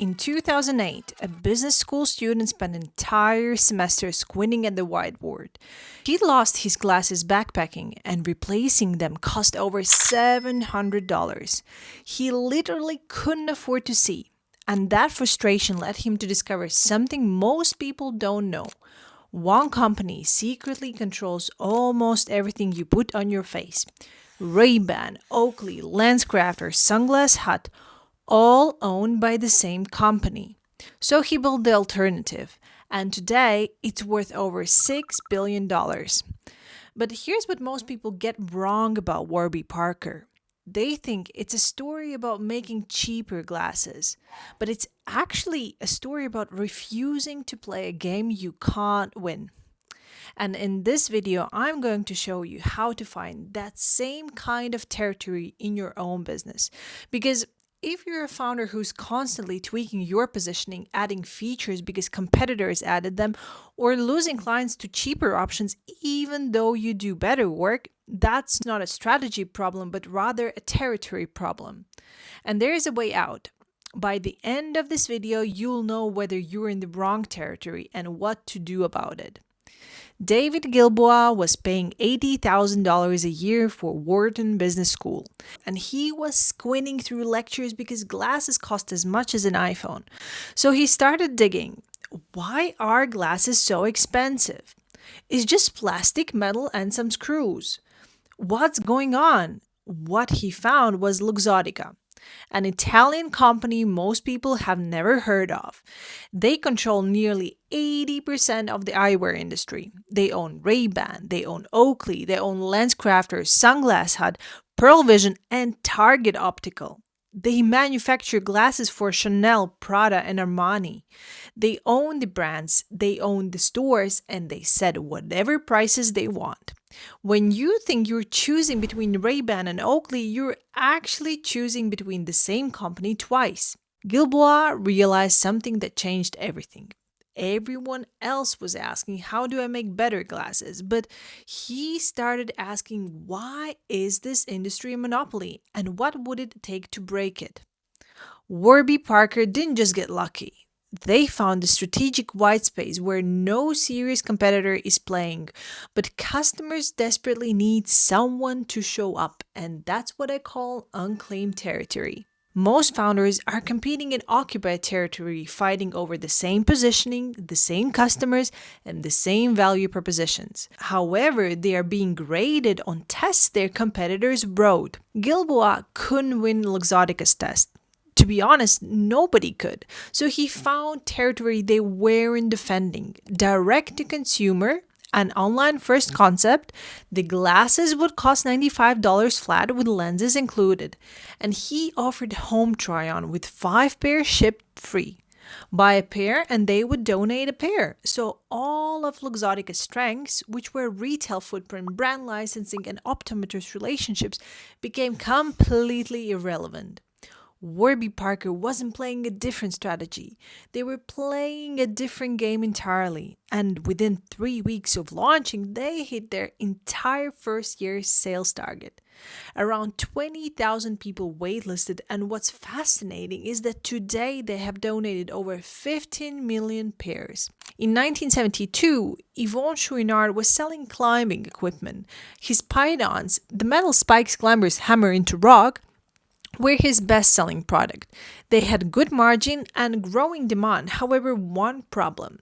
In 2008, a business school student spent an entire semester squinting at the whiteboard. He lost his glasses backpacking, and replacing them cost over $700. He literally couldn't afford to see, and that frustration led him to discover something most people don't know. One company secretly controls almost everything you put on your face. Ray-Ban, Oakley, LensCrafters, Sunglass Hut, all owned by the same company. So he built the alternative, and today it's worth over $6 billion. But here's what most people get wrong about Warby Parker. They think it's a story about making cheaper glasses, but it's actually a story about refusing to play a game you can't win. And in this video, I'm going to show you how to find that same kind of territory in your own business. Because if you're a founder who's constantly tweaking your positioning, adding features because competitors added them, or losing clients to cheaper options even though you do better work, that's not a strategy problem, but rather a territory problem. And there is a way out. By the end of this video, you'll know whether you're in the wrong territory and what to do about it. David Gilboa was paying $80,000 a year for Wharton Business School, and he was squinting through lectures because glasses cost as much as an iPhone. So he started digging. Why are glasses so expensive? It's just plastic, metal, and some screws. What's going on? What he found was Luxottica, an Italian company most people have never heard of. They control nearly 80% of the eyewear industry. They own Ray-Ban, they own Oakley, they own LensCrafters, Sunglass Hut, Pearl Vision, and Target Optical. They manufacture glasses for Chanel, Prada, and Armani. They own the brands, they own the stores, and they set whatever prices they want. When you think you're choosing between Ray-Ban and Oakley, you're actually choosing between the same company twice. Gilboa realized something that changed everything. Everyone else was asking, how do I make better glasses? But he started asking, why is this industry a monopoly? And what would it take to break it? Warby Parker didn't just get lucky. They found a strategic white space where no serious competitor is playing, but customers desperately need someone to show up, and that's what I call unclaimed territory. Most founders are competing in occupied territory, fighting over the same positioning, the same customers, and the same value propositions. However, they are being graded on tests their competitors wrote. Gilboa couldn't win Luxottica's test. To be honest, nobody could. So he found territory they weren't defending. Direct to consumer, an online first concept. The glasses would cost $95 flat with lenses included. And he offered home try-on with 5 pairs shipped free. Buy a pair and they would donate a pair. So all of Luxottica's strengths, which were retail footprint, brand licensing, and optometrist relationships, became completely irrelevant. Warby Parker wasn't playing a different strategy. They were playing a different game entirely. And within 3 weeks of launching, they hit their entire first year's sales target. Around 20,000 people waitlisted, and what's fascinating is that today they have donated over 15 million pairs. In 1972, Yvon Chouinard was selling climbing equipment. His pythons, the metal spikes climbers hammer into rock, were his best-selling product. They had good margin and growing demand. However, one problem.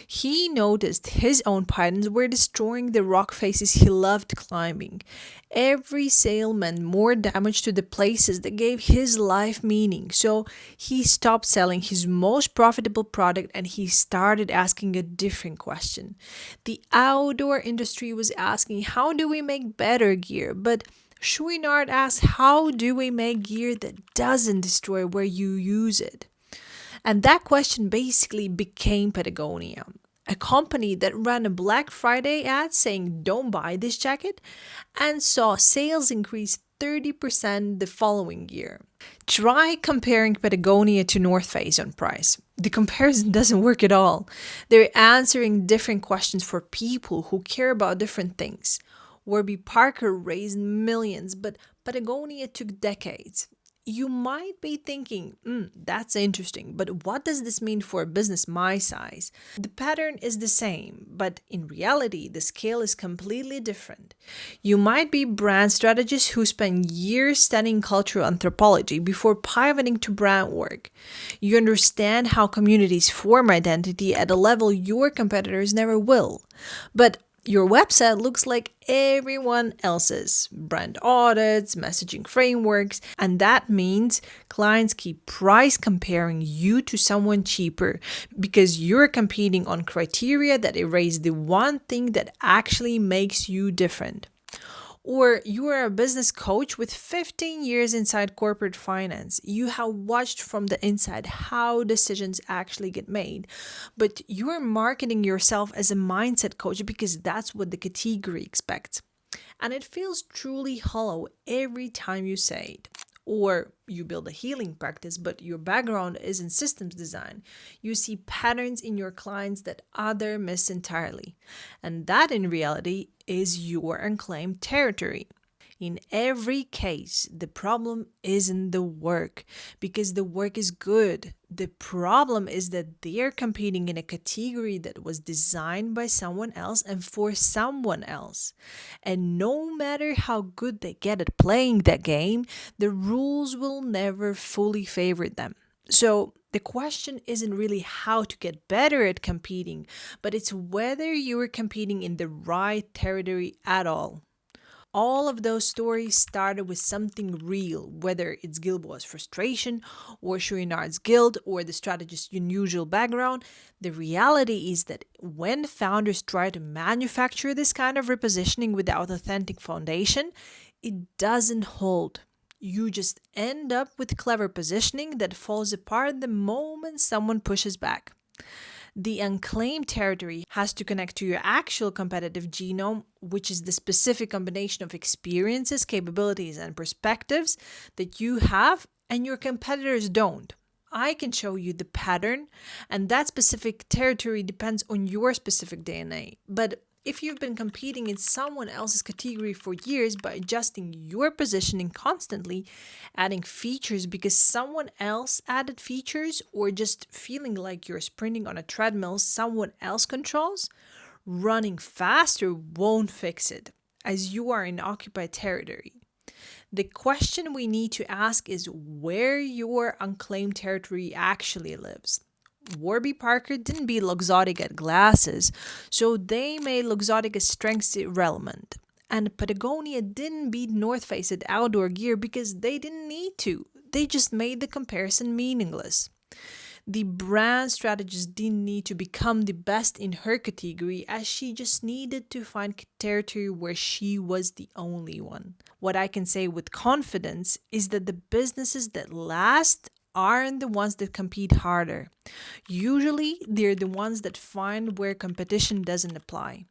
He noticed his own pythons were destroying the rock faces he loved climbing. Every sale meant more damage to the places that gave his life meaning. So he stopped selling his most profitable product and he started asking a different question. The outdoor industry was asking, how do we make better gear? But Chouinard asked, how do we make gear that doesn't destroy where you use it? And that question basically became Patagonia, a company that ran a Black Friday ad saying, don't buy this jacket, and saw sales increase 30% the following year. Try comparing Patagonia to North Face on price. The comparison doesn't work at all. They're answering different questions for people who care about different things. Warby Parker raised millions, but Patagonia took decades. You might be thinking, that's interesting, but what does this mean for a business my size? The pattern is the same, but in reality, the scale is completely different. You might be brand strategists who spend years studying cultural anthropology before pivoting to brand work. You understand how communities form identity at a level your competitors never will. But your website looks like everyone else's brand audits, messaging frameworks, and that means clients keep price comparing you to someone cheaper because you're competing on criteria that erase the one thing that actually makes you different. Or you are a business coach with 15 years inside corporate finance. You have watched from the inside how decisions actually get made. But you are marketing yourself as a mindset coach because that's what the category expects. And it feels truly hollow every time you say it. Or you build a healing practice, but your background is in systems design. You see patterns in your clients that others miss entirely. And that in reality is your unclaimed territory. In every case, the problem isn't the work, because the work is good. The problem is that they're competing in a category that was designed by someone else and for someone else. And no matter how good they get at playing that game, the rules will never fully favor them. So the question isn't really how to get better at competing, but it's whether you are competing in the right territory at all. All of those stories started with something real, whether it's Gilboa's frustration, or Chouinard's guilt, or the strategist's unusual background. The reality is that when founders try to manufacture this kind of repositioning without authentic foundation, it doesn't hold. You just end up with clever positioning that falls apart the moment someone pushes back. The unclaimed territory has to connect to your actual competitive genome, which is the specific combination of experiences, capabilities, and perspectives that you have and your competitors don't. I can show you the pattern, and that specific territory depends on your specific DNA. But if you've been competing in someone else's category for years by adjusting your positioning constantly, adding features because someone else added features, or just feeling like you're sprinting on a treadmill someone else controls, running faster won't fix it, as you are in occupied territory. The question we need to ask is where your unclaimed territory actually lives. Warby Parker didn't beat Luxottica at glasses, so they made Luxottica's strengths irrelevant. And Patagonia didn't beat North Face at outdoor gear because they didn't need to. They just made the comparison meaningless. The brand strategist didn't need to become the best in her category, as she just needed to find territory where she was the only one. What I can say with confidence is that the businesses that last aren't the ones that compete harder. Usually, they're the ones that find where competition doesn't apply.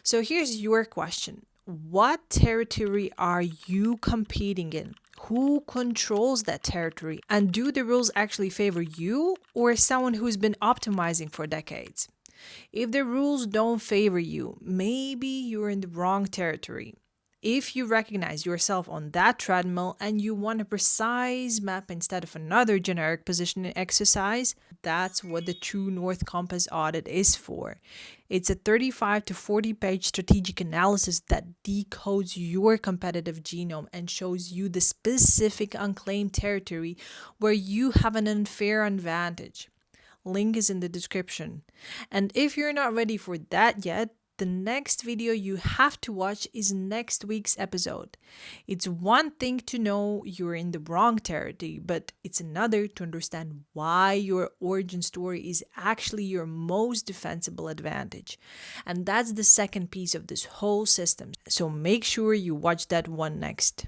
So here's your question. What territory are you competing in? Who controls that territory? And do the rules actually favor you or someone who's been optimizing for decades? If the rules don't favor you, maybe you're in the wrong territory. If you recognize yourself on that treadmill and you want a precise map instead of another generic positioning exercise, that's what the True North Compass audit is for. It's a 35 to 40 page strategic analysis that decodes your competitive genome and shows you the specific unclaimed territory where you have an unfair advantage. Link is in the description. And if you're not ready for that yet, the next video you have to watch is next week's episode. It's one thing to know you're in the wrong territory, but it's another to understand why your origin story is actually your most defensible advantage. And that's the second piece of this whole system. So make sure you watch that one next.